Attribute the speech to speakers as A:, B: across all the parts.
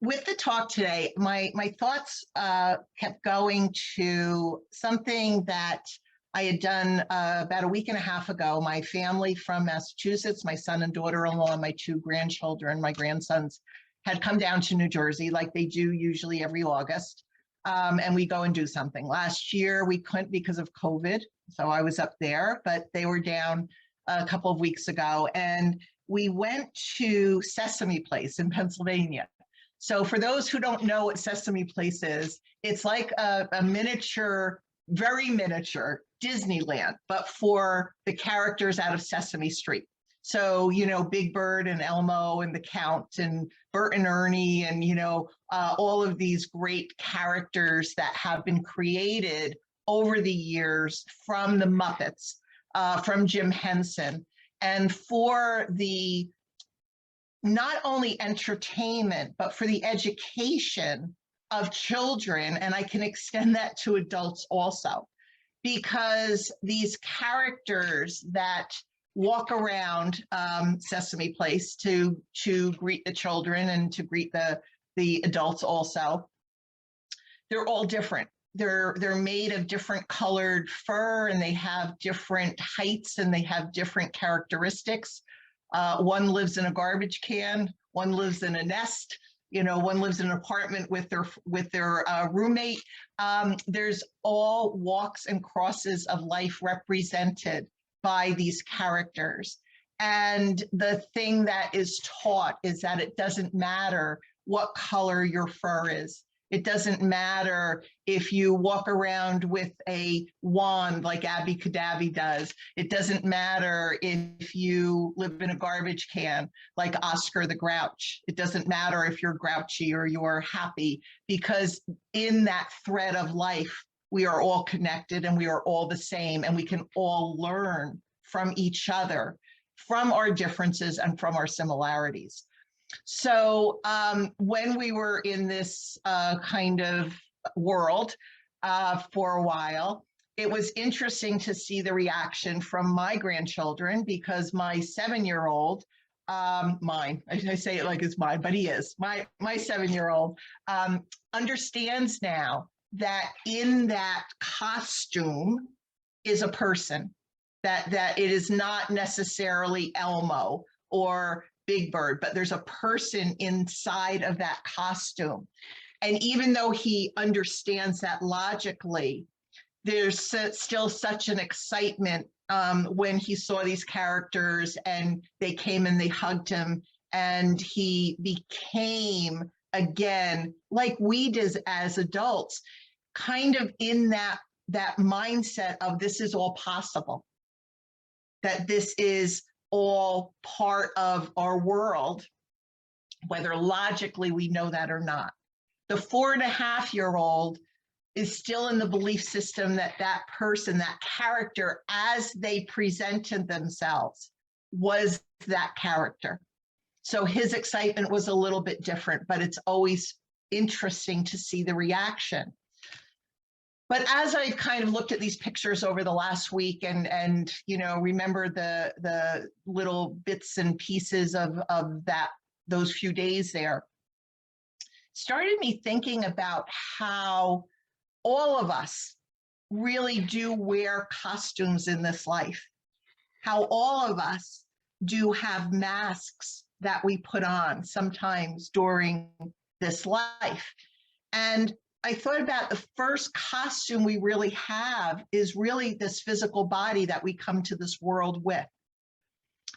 A: with the talk today, my thoughts kept going to something that I had done about a week and a half ago. My family from Massachusetts, my son and daughter-in-law, and my two grandchildren, my grandsons, had come down to New Jersey like they do usually every August. And we go and do something. Last year, we couldn't because of COVID, so I was up there, but they were down a couple of weeks ago. And we went to Sesame Place in Pennsylvania. So for those who don't know what Sesame Place is, it's like a miniature, very miniature Disneyland, but for the characters out of Sesame Street. So, you know, Big Bird and Elmo and the Count and Bert and Ernie and, you know, all of these great characters that have been created over the years from the Muppets, from Jim Henson. And for the not only entertainment, but for the education of children, and I can extend that to adults also, because these characters that walk around Sesame Place to greet the children and to greet the adults also, they're all different. They're made of different colored fur, and they have different heights, and they have different characteristics. One lives in a garbage can, one lives in a nest, you know, one lives in an apartment with their roommate. There's all walks and crosses of life represented by these characters. And the thing that is taught is that it doesn't matter what color your fur is. It doesn't matter if you walk around with a wand like Abby Cadabby does. It doesn't matter if you live in a garbage can like Oscar the Grouch. It doesn't matter if you're grouchy or you're happy, because in that thread of life, we are all connected and we are all the same, and we can all learn from each other, from our differences and from our similarities. So when we were in this kind of world for a while, it was interesting to see the reaction from my grandchildren, because my 7-year-old, I say it like it's mine, but he is, my 7-year-old understands now that in that costume is a person, that it is not necessarily Elmo or Big Bird, but there's a person inside of that costume. And even though he understands that logically, there's still such an excitement when he saw these characters and they came and they hugged him, and he became, again, like we did as adults, kind of in that mindset of this is all possible, that this is all part of our world, whether logically we know that or not. The 4.5-year-old is still in the belief system that that person, that character, as they presented themselves, was that character. So his excitement was a little bit different, but it's always interesting to see the reaction. But as I kind of looked at these pictures over the last week and you know, remember the little bits and pieces of those few days there, started me thinking about how all of us really do wear costumes in this life, how all of us do have masks that we put on sometimes during this life. And I thought about the first costume we really have is really this physical body that we come to this world with.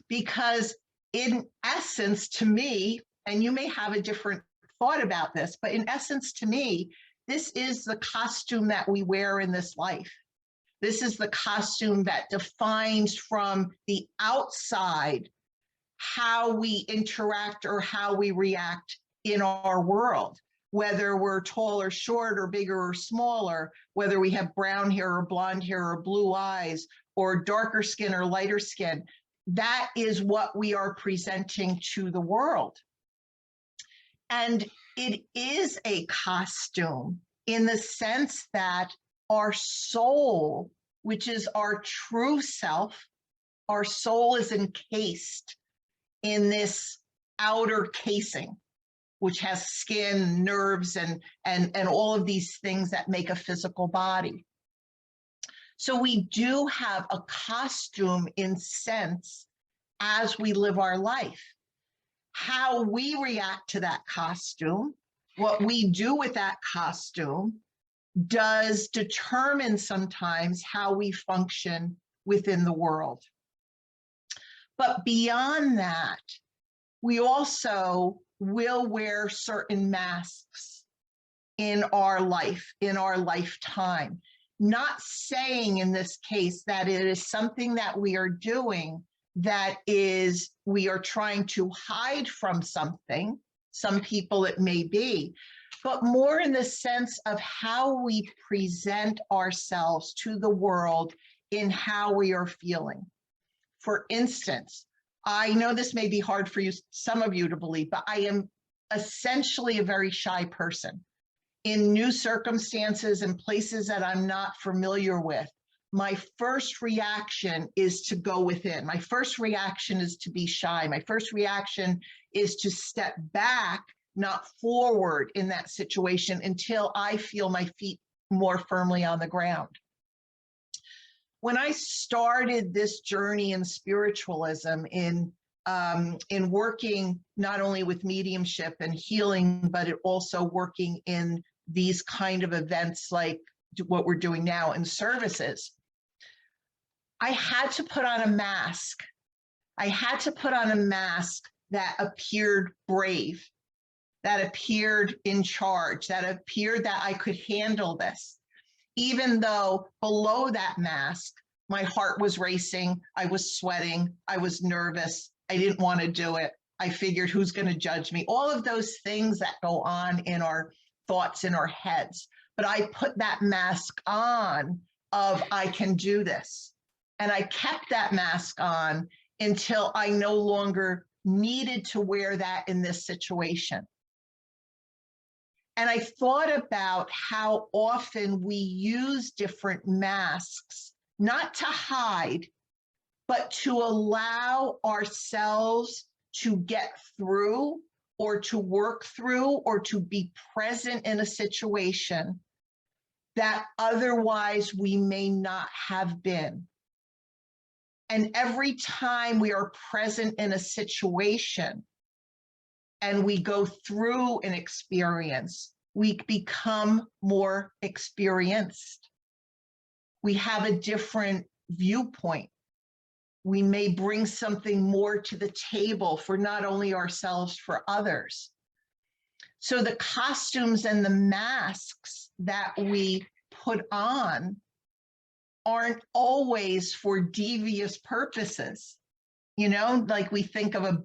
A: Because in essence, to me, and you may have a different thought about this, but in essence, to me, this is the costume that we wear in this life. This is the costume that defines from the outside how we interact or how we react in our world. Whether we're tall or short or bigger or smaller, whether we have brown hair or blonde hair or blue eyes or darker skin or lighter skin, that is what we are presenting to the world. And it is a costume in the sense that our soul, which is our true self, our soul is encased in this outer casing. which has skin, nerves, and all of these things that make a physical body. So we do have a costume in sense as we live our life. How we react to that costume, what we do with that costume, does determine sometimes how we function within the world. But beyond that, we also will wear certain masks in our life, in our lifetime. Not saying in this case that it is something that we are doing that is, we are trying to hide from something. Some people it may be, but more in the sense of how we present ourselves to the world in how we are feeling. For instance, I know this may be hard for you, some of you to believe, but I am essentially a very shy person. In new circumstances and places that I'm not familiar with, my first reaction is to go within. My first reaction is to be shy. My first reaction is to step back, not forward in that situation until I feel my feet more firmly on the ground. When I started this journey in spiritualism, in working not only with mediumship and healing, but also working in these kind of events like what we're doing now in services, I had to put on a mask. I had to put on a mask that appeared brave, that appeared in charge, that appeared that I could handle this. Even though below that mask, my heart was racing, I was sweating, I was nervous, I didn't want to do it. I figured, who's going to judge me? All of those things that go on in our thoughts, in our heads. But I put that mask on of, I can do this. And I kept that mask on until I no longer needed to wear that in this situation. And I thought about how often we use different masks, not to hide, but to allow ourselves to get through or to work through or to be present in a situation that otherwise we may not have been. And every time we are present in a situation and we go through an experience, we become more experienced. We have a different viewpoint. We may bring something more to the table for not only ourselves, for others. So the costumes and the masks that we put on aren't always for devious purposes. You know, like we think of a,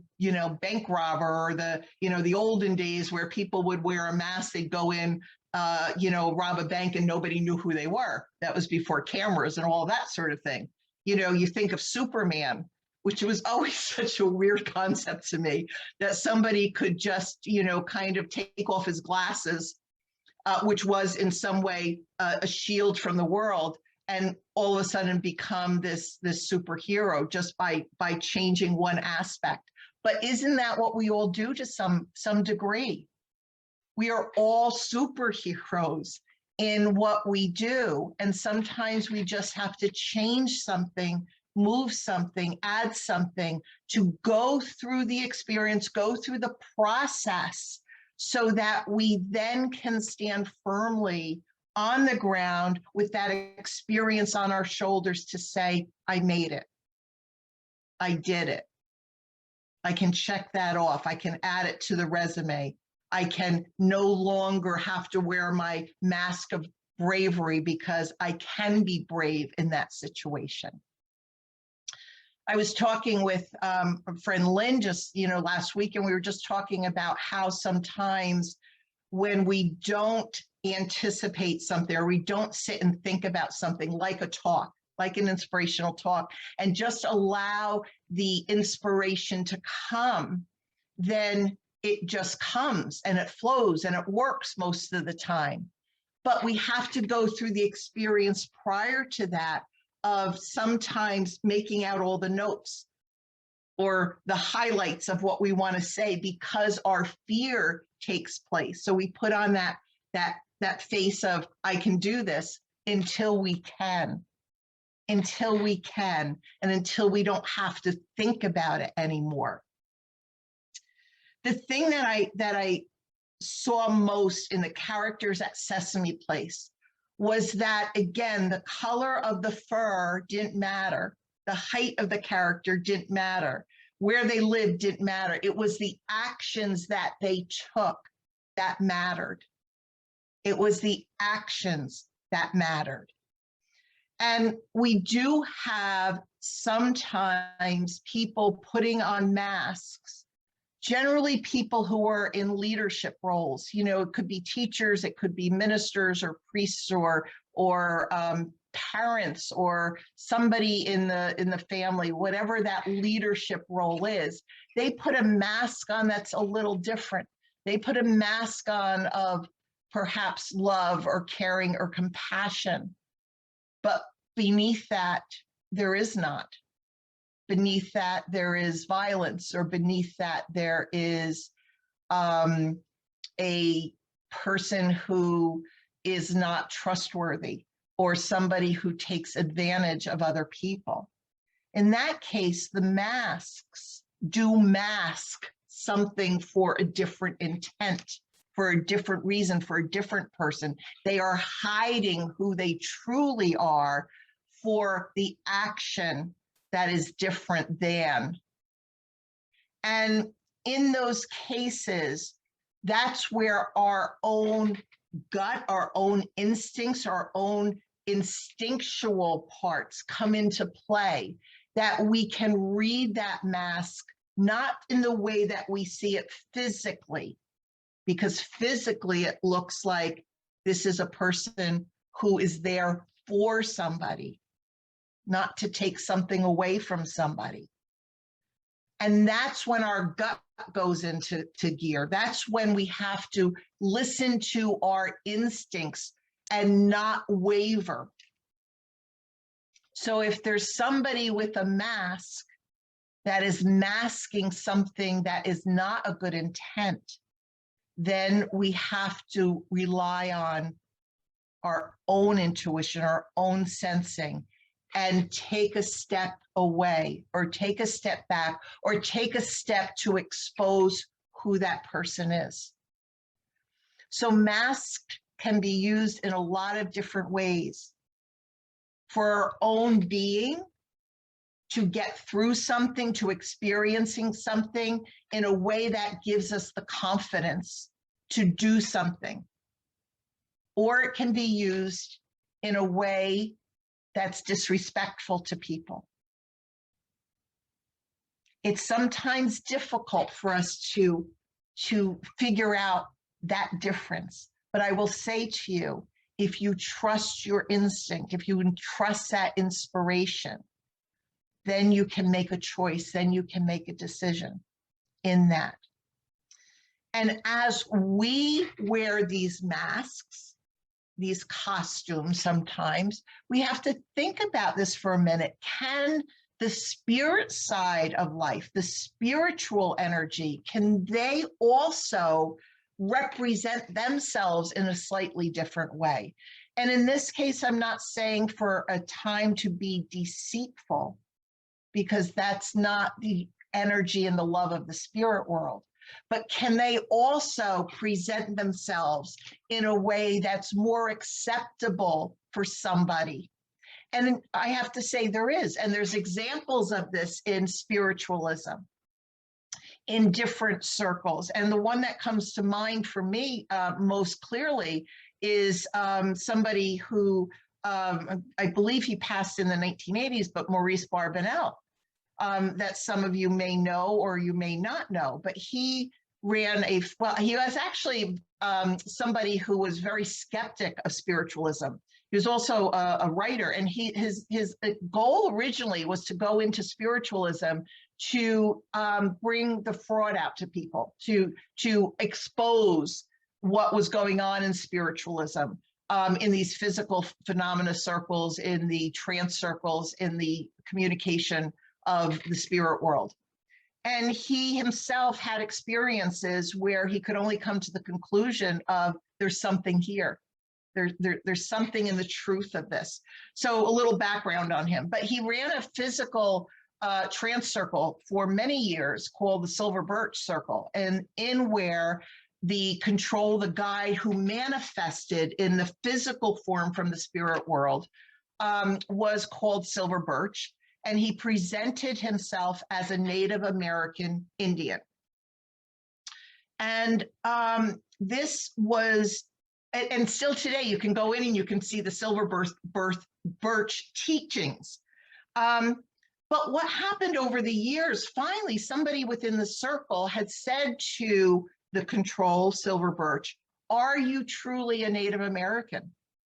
A: bank robber, or the olden days where people would wear a mask, they'd go in, rob a bank and nobody knew who they were. That was before cameras and all that sort of thing. You think of Superman, which was always such a weird concept to me, that somebody could just, kind of take off his glasses, which was in some way a shield from the world, and all of a sudden become this superhero just by changing one aspect. But isn't that what we all do to some degree? We are all superheroes in what we do. And sometimes we just have to change something, move something, add something to go through the experience, go through the process, so that we then can stand firmly on the ground with that experience on our shoulders to say, I made it. I did it. I can check that off. I can add it to the resume. I can no longer have to wear my mask of bravery because I can be brave in that situation. I was talking with a friend Lynn just, last week, and we were just talking about how sometimes when we don't anticipate something, or we don't sit and think about something like a talk, like an inspirational talk, and just allow the inspiration to come, then it just comes and it flows and it works most of the time. But we have to go through the experience prior to that of sometimes making out all the notes or the highlights of what we want to say, because our fear takes place. So we put on that face of, I can do this, until we can, and until we don't have to think about it anymore. The thing that I saw most in the characters at Sesame Place was that, again, the color of the fur didn't matter. The height of the character didn't matter. Where they lived didn't matter. It was the actions that they took that mattered. It was the actions that mattered. And we do have sometimes people putting on masks, generally people who are in leadership roles. You know, it could be teachers, it could be ministers or priests or parents or somebody in the family, whatever that leadership role is. They put a mask on that's a little different. They put a mask on of perhaps love or caring or compassion. But beneath that, there is not. Beneath that, there is violence, or beneath that, there is a person who is not trustworthy, or somebody who takes advantage of other people. In that case, the masks do mask something for a different intent, for a different reason, for a different person. They are hiding who they truly are for the action that is different than. And in those cases, that's where our own gut, our own instincts, our own instinctual parts come into play, that we can read that mask, not in the way that we see it physically, because physically it looks like this is a person who is there for somebody, not to take something away from somebody. And that's when our gut goes into gear. That's when we have to listen to our instincts and not waver. So if there's somebody with a mask that is masking something that is not a good intent, then we have to rely on our own intuition, our own sensing, and take a step away, or take a step back, or take a step to expose who that person is. So masks can be used in a lot of different ways. For our own being, to get through something, to experiencing something in a way that gives us the confidence to do something. Or it can be used in a way that's disrespectful to people. It's sometimes difficult for us to figure out that difference. But I will say to you, if you trust your instinct, if you trust that inspiration, then you can make a choice, then you can make a decision in that. And as we wear these masks, these costumes sometimes, we have to think about this for a minute. Can the spirit side of life, the spiritual energy, can they also represent themselves in a slightly different way? And in this case, I'm not saying for a time to be deceitful, because that's not the energy and the love of the spirit world. But can they also present themselves in a way that's more acceptable for somebody? And I have to say there is, and there's examples of this in spiritualism, in different circles. And the one that comes to mind for me most clearly is somebody who, I believe he passed in the 1980s, but Maurice Barbanel, that some of you may know or you may not know, but he ran he was actually somebody who was very skeptic of spiritualism. He was also a writer, and his goal originally was to go into spiritualism to bring the fraud out to people, to expose what was going on in spiritualism, in these physical phenomena circles, in the trance circles, in the communication of the spirit world. And he himself had experiences where he could only come to the conclusion of there's something here. There's something in the truth of this. So a little background on him. But he ran a physical trance circle for many years called the Silver Birch Circle, and in where the guide who manifested in the physical form from the spirit world was called Silver Birch, and he presented himself as a Native American Indian. And this was, and still today you can go in and you can see the Silver Birch teachings. But what happened over the years, finally, somebody within the circle had said to the control, Silver Birch, are you truly a Native American?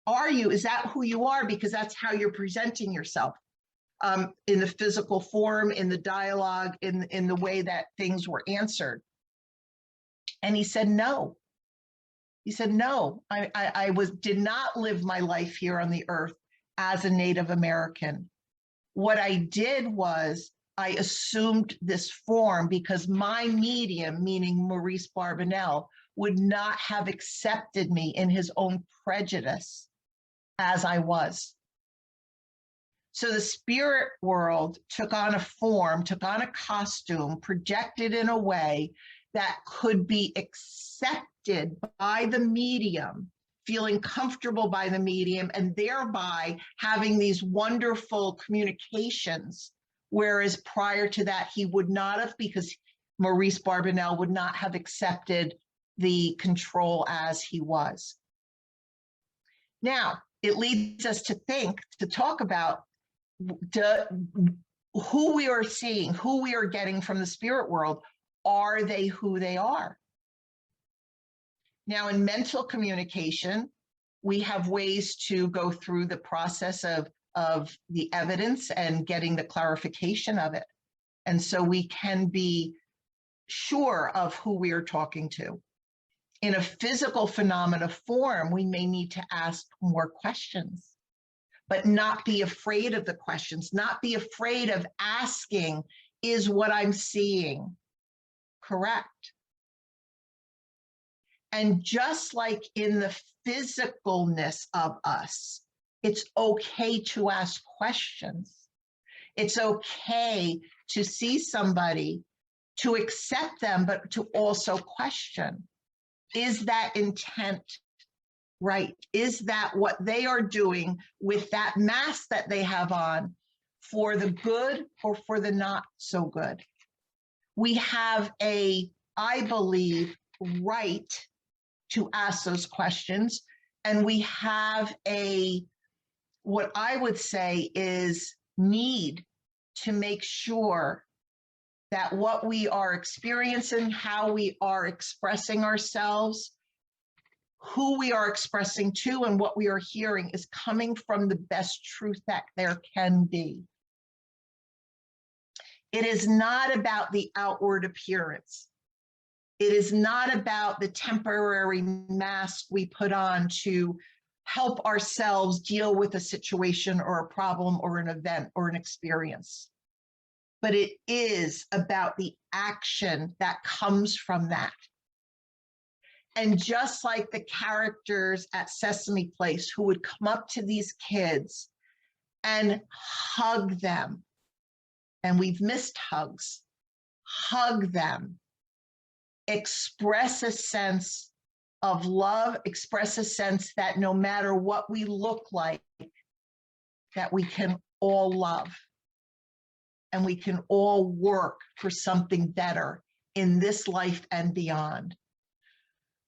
A: Are you? Is that who you are? Because that's how you're presenting yourself in the physical form, in the dialogue, in the way that things were answered. And he said, no. He said, no, I did not live my life here on the earth as a Native American. What I did was I assumed this form because my medium, meaning Maurice Barbanel, would not have accepted me in his own prejudice as I was. So the spirit world took on a form, took on a costume, projected in a way that could be accepted by the medium, feeling comfortable by the medium, and thereby having these wonderful communications. Whereas prior to that, he would not have, because Maurice Barbanel would not have accepted the control as he was. Now, it leads us to talk about who we are seeing, who we are getting from the spirit world. Are they who they are? Now, in mental communication, we have ways to go through the process of the evidence and getting the clarification of it. And so we can be sure of who we are talking to. In a physical phenomena form, we may need to ask more questions, but not be afraid of the questions, not be afraid of asking, is what I'm seeing correct? And just like in the physicalness of us, it's okay to ask questions. It's okay to see somebody, to accept them, but to also question. Is that intent right? Is that what they are doing with that mask that they have on for the good or for the not so good? We have I believe, right to ask those questions. And we have what I would say is need to make sure that what we are experiencing, how we are expressing ourselves, who we are expressing to, and what we are hearing is coming from the best truth that there can be. It is not about the outward appearance. It is not about the temporary mask we put on to help ourselves deal with a situation or a problem or an event or an experience. But it is about the action that comes from that. And just like the characters at Sesame Place who would come up to these kids and hug them, and we've missed hugs, hug them, express a sense of love, express a sense that no matter what we look like, that we can all love and we can all work for something better in this life and beyond.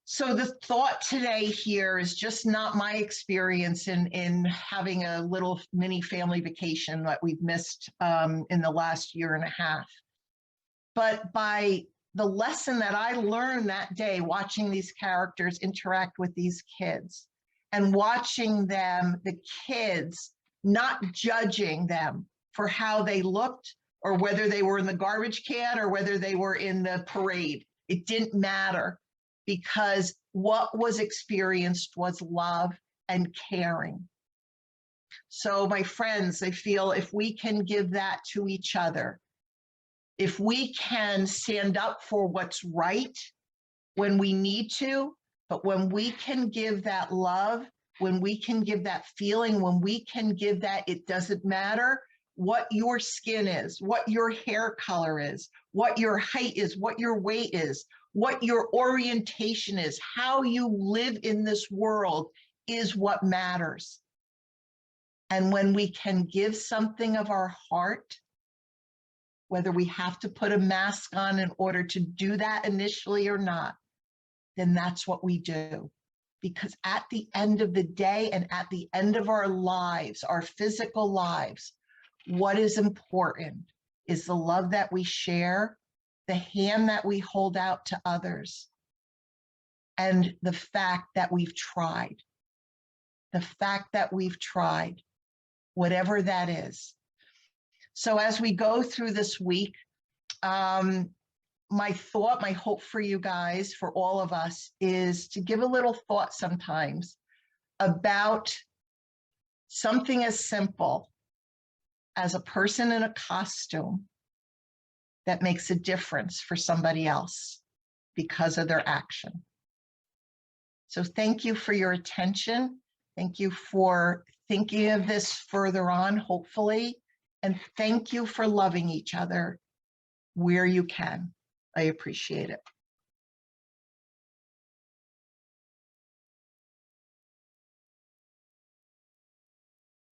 A: So the thought today here is just not my experience in having a little mini family vacation that we've missed in the last year and a half, but by the lesson that I learned that day, watching these characters interact with these kids and watching them, the kids, not judging them for how they looked or whether they were in the garbage can or whether they were in the parade. It didn't matter, because what was experienced was love and caring. So my friends, I feel if we can give that to each other, if we can stand up for what's right when we need to, but when we can give that love, when we can give that feeling, when we can give that, it doesn't matter what your skin is, what your hair color is, what your height is, what your weight is, what your orientation is, how you live in this world is what matters. And when we can give something of our heart, whether we have to put a mask on in order to do that initially or not, then that's what we do. Because at the end of the day and at the end of our lives, our physical lives, what is important is the love that we share, the hand that we hold out to others, and the fact that we've tried. The fact that we've tried, whatever that is. So as we go through this week, my thought, my hope for you guys, for all of us, is to give a little thought sometimes about something as simple as a person in a costume that makes a difference for somebody else because of their action. So thank you for your attention. Thank you for thinking of this further on, hopefully, and thank you for loving each other where you can. I appreciate it.